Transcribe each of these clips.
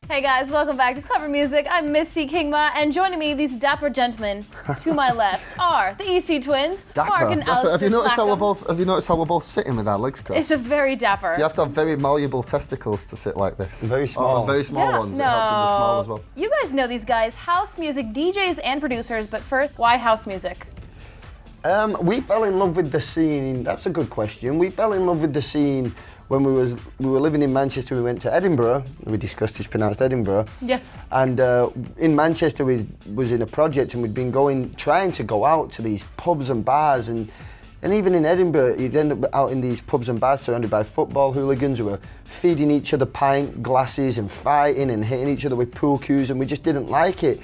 Hey guys, welcome back to Clever Music. I'm Missy Kingma, and joining me, these dapper gentlemen to my left are the EC twins, Marc and Allister Have you noticed how Blackham. Have you noticed how we're both sitting with our legs crossed? It's a very dapper. You have to have very malleable testicles to sit like this. Very small. Very small Yeah, ones. no. It helps with the small as well. You guys know these guys, house music DJs and producers, but first, why house music? We fell in love with the scene. That's a good question. We fell in love with the scene when we were living in Manchester. We went to Edinburgh. We discussed it's pronounced Edinburgh. Yes. And in Manchester, we was in a project, and we'd been trying to go out to these pubs and bars, and even in Edinburgh, you'd end up out in these pubs and bars surrounded by football hooligans who were feeding each other pint glasses and fighting and hitting each other with pool cues, and we just didn't like it.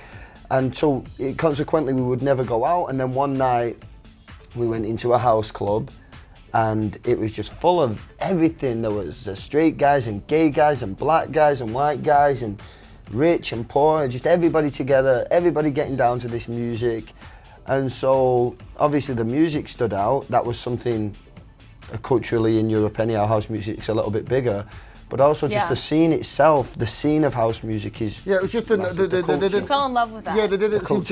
And so, consequently, we would never go out. And then one night, we went into a house club, and it was just full of everything. There was straight guys and gay guys and black guys and white guys and rich and poor, just everybody together, everybody getting down to this music. And so obviously the music stood out. That was something culturally in Europe anyhow, house music's a little bit bigger. But also just the scene itself, the scene of house music is. Yeah, it was just You fell in love with that. Yeah, there didn't seem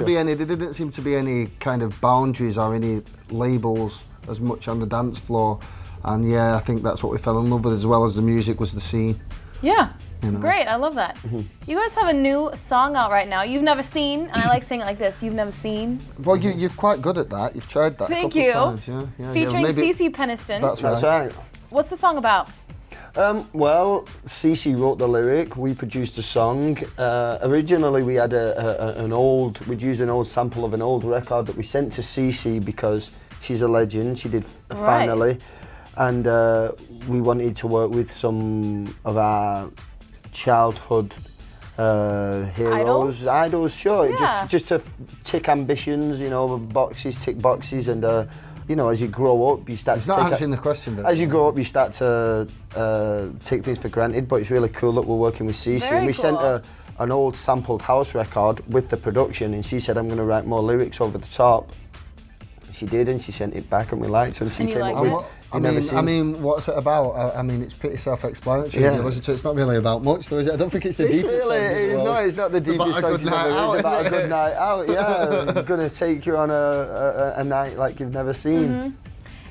to be any kind of boundaries or any labels as much on the dance floor, and yeah, I think that's what we fell in love with, as well as the music was the scene. Yeah, You know. great, I love that. You guys have a new song out right now, You've Never Seen, and I like saying it like this, You've Never Seen. Well, you're quite good at that. You've tried that Thank a couple you. of times. Yeah, Featuring maybe- Cece Peniston. That's right. What's the song about? Well, Cece wrote the lyric, we produced the song. Originally we had we'd used an old sample of an old record that we sent to Cece because she's a legend, she did finally. And we wanted to work with some of our childhood heroes. Idols, sure, Yeah. just to tick ambitions, tick boxes, and as you grow up, you start It's to not answering the question. as you grow up, you start to take things for granted, but it's really cool that we're working with Cece. Very And we sent cool. her an old sampled house record with the production, and she said, I'm going to write more lyrics over the top. She did, and she sent it back, and we liked it, and she And you came liked up it? with I mean, what's it about? I mean, it's pretty self-explanatory. Yeah. You listen to it, it's not really about much, though, is it? I don't think it's the It's deepest song in the really, world. no, it's not the deepest about a song good she's night ever. out, It's about a isn't good it? night out, yeah. I'm going to take you on a night like you've never seen.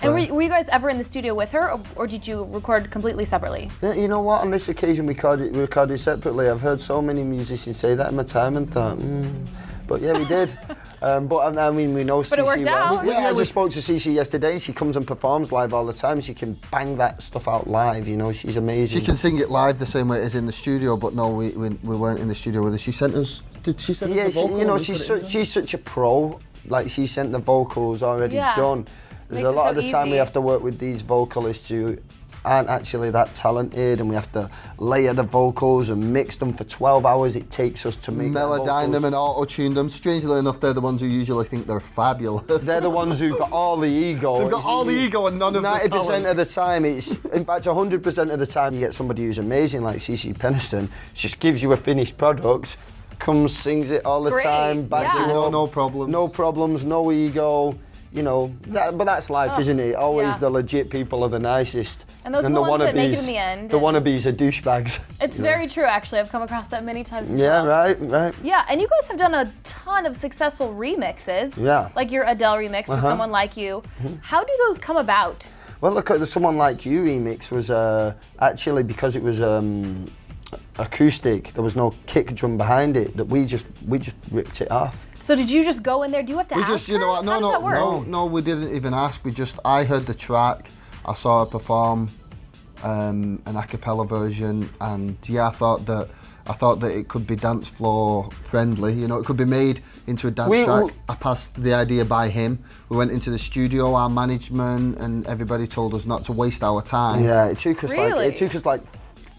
And were you guys ever in the studio with her, or did you record completely separately? Yeah, you know what? On this occasion, we recorded separately. I've heard so many musicians say that in my time and thought, But yeah, we did. But I mean, we know Cece. But it worked out. Yeah, I just spoke to Cece yesterday. She comes and performs live all the time. She can bang that stuff out live. She's amazing. She can sing it live the same way it is in the studio, but no, we weren't in the studio with her. She sent us. Did she send us the vocals? she's such a pro. Like, she sent the vocals already done. There's Makes a it lot so of the time we easy. have to work with these vocalists who aren't actually that talented, and we have to layer the vocals and mix them for 12 hours. It takes us to make Melodyne them and auto-tune them. Strangely enough, they're the ones who usually think they're fabulous. They're the ones who've got all the ego. They've got all the ego and none of the 90% talent. of the time, in fact, 100% of the time, you get somebody who's amazing like Cece Peniston, just gives you a finished product, comes, sings it all the Great, time, bags yeah. it up, No problem. no problems, no ego. But that's life, isn't it? Always the legit people are the nicest. And those are the ones that make it in the end. The wannabes are douchebags. It's very true, actually. I've come across that many times. As Yeah, well. right. Yeah, and you guys have done a ton of successful remixes. Yeah. Like your Adele remix for Someone Like You. How do those come about? Well, look, the Someone Like You remix was actually because it was acoustic. There was no kick drum behind it. That we just ripped it off. So did you just go in there? Do you have to We ask just, her? How does that work? no, we didn't even ask. I heard the track, I saw her perform an a cappella version, and yeah, I thought that it could be dance floor friendly. It could be made into a dance track. I passed the idea by him. We went into the studio, our management and everybody told us not to waste our time. Yeah, it took us Really? like.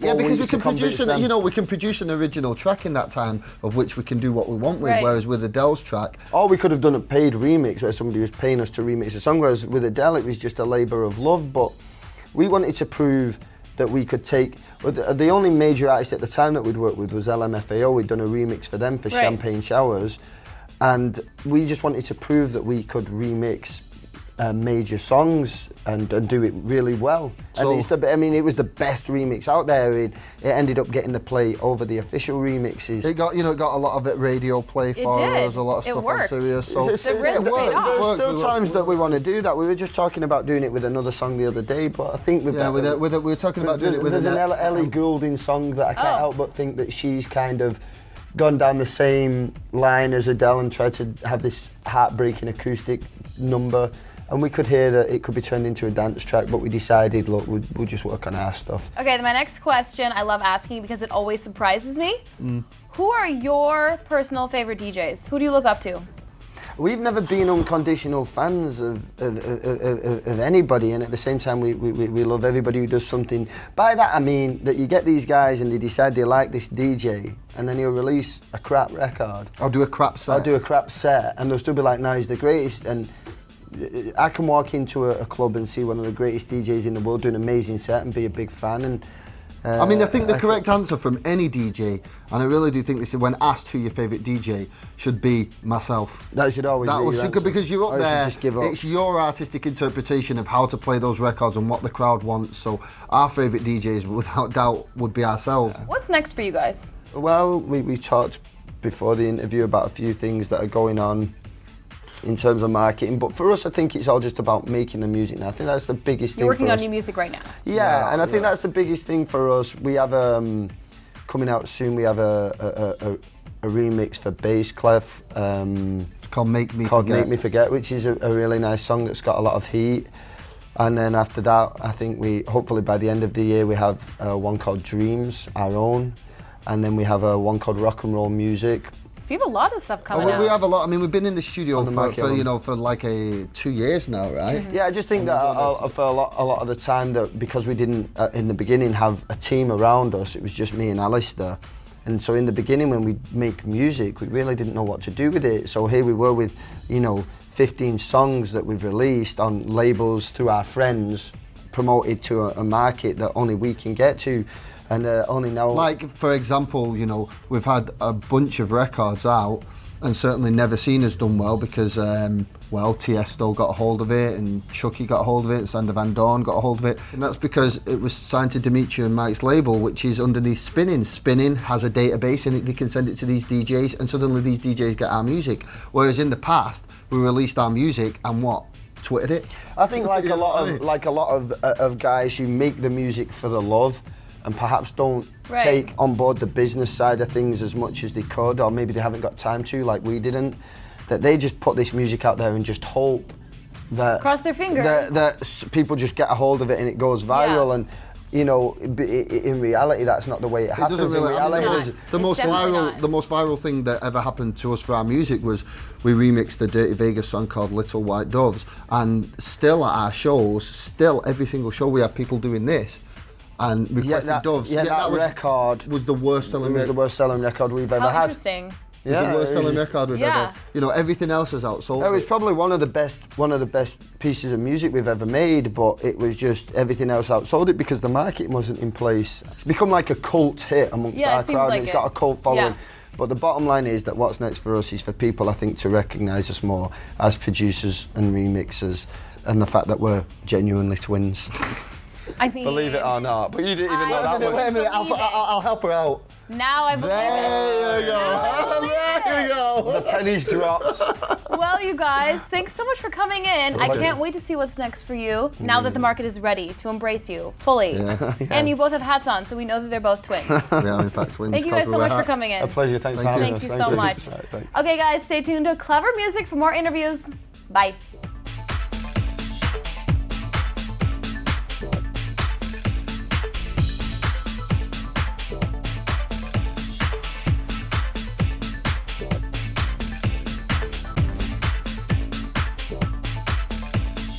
Yeah, because we weeks to can produce convince them. we can produce an original track in that time of which we can do what we want with. Right. Whereas with Adele's track, Or we could have done a paid remix where somebody was paying us to remix a song, whereas with Adele it was just a labour of love. But we wanted to prove that we could take. The only major artist at the time that we'd worked with was LMFAO. We'd done a remix for them for Right. Champagne Showers. and we just wanted to prove that we could remix major songs and do it really well. So, and it was the best remix out there. It ended up getting the play over the official remixes. It got a lot of radio play for us, a lot of stuff on Sirius. So There's still times that we want to do that. We were just talking about doing it with another song the other day, but I think we were talking about doing it with there's an Ellie Goulding song that I can't help but think that she's kind of gone down the same line as Adele and tried to have this heartbreaking acoustic number. And we could hear that it could be turned into a dance track, but we decided, look, we'll just work on our stuff. Okay, my next question, I love asking because it always surprises me. Who are your personal favorite DJs? Who do you look up to? We've never been unconditional fans of anybody, and at the same time, we love everybody who does something. By that I mean that you get these guys and they decide they like this DJ, and then he'll release a crap record. I'll do a crap set. And they'll still be like, no, he's the greatest. And I can walk into a club and see one of the greatest DJs in the world do an amazing set and be a big fan. And I mean, I think the correct answer from any DJ, and I really do think this is when asked who your favourite DJ, should be myself. That should always be your answer. Because you're up there, it's your artistic interpretation of how to play those records and what the crowd wants. So our favourite DJs, without doubt, would be ourselves. What's next for you guys? Well, we talked before the interview about a few things that are going on in terms of marketing, but for us I think it's all just about making the music now. I think that's the biggest thing. You're working for on us. new music right now. Yeah, and I think that's the biggest thing for us. We have coming out soon, we have a remix for Bass Clef. It's called Make Me Forget, which is a really nice song that's got a lot of heat. And then after that, I think hopefully by the end of the year, we have one called Dreams, our own. And then we have one called Rock and Roll Music. So you have a lot of stuff coming out. We have a lot. I mean, we've been in the studio for like 2 years now, right? Yeah, I just think that for a lot of the time that because we didn't in the beginning have a team around us, it was just me and Allister. And so in the beginning when we make music, we really didn't know what to do with it. So here we were with, 15 songs that we've released on labels through our friends, promoted to a market that only we can get to. And only now... Like, for example, we've had a bunch of records out and certainly Never Seen has done well because, Tiesto got a hold of it and Chucky got a hold of it and Sander Van Doorn got a hold of it. And that's because it was signed to Dimitri and Mike's label, which is underneath Spinnin'. Spinnin' has a database and they can send it to these DJs and suddenly these DJs get our music. Whereas in the past, we released our music and twittered it. I think like a lot of guys who make the music for the love, and perhaps don't take on board the business side of things as much as they could, or maybe they haven't got time to, like we didn't, that they just put this music out there and just hope that... Cross their fingers. That people just get a hold of it and it goes viral, and in reality that's not the way it happens. Doesn't really. In reality, the most viral thing that ever happened to us for our music was we remixed the Dirty Vegas song called Little White Doves, and still at our shows, every single show we have people doing this. And requesting Doves. That record was the worst selling. The worst selling record we've ever had. Interesting. It was the worst selling record we've ever. Everything else is outsold. It was probably one of the best pieces of music we've ever made, but it was just everything else outsold it because the market wasn't in place. It's become like a cult hit amongst our crowd. Like it's got a cult following. But the bottom line is that what's next for us is for people, I think, to recognise us more as producers and remixers, and the fact that we're genuinely twins. I mean, believe it or not, but you didn't even know that one. Wait a minute, I'll help her out. Now I believe There you go. There you go. The pennies dropped. Well, you guys, thanks so much for coming in. I can't wait to see what's next for you now that the market is ready to embrace you fully. And you both have hats on, so we know that they're both twins. We are in fact twins. Thank you guys so much for coming in. A pleasure. Thanks for having us. Thank you so much. Right, okay, guys, stay tuned to Clever Music for more interviews. Bye.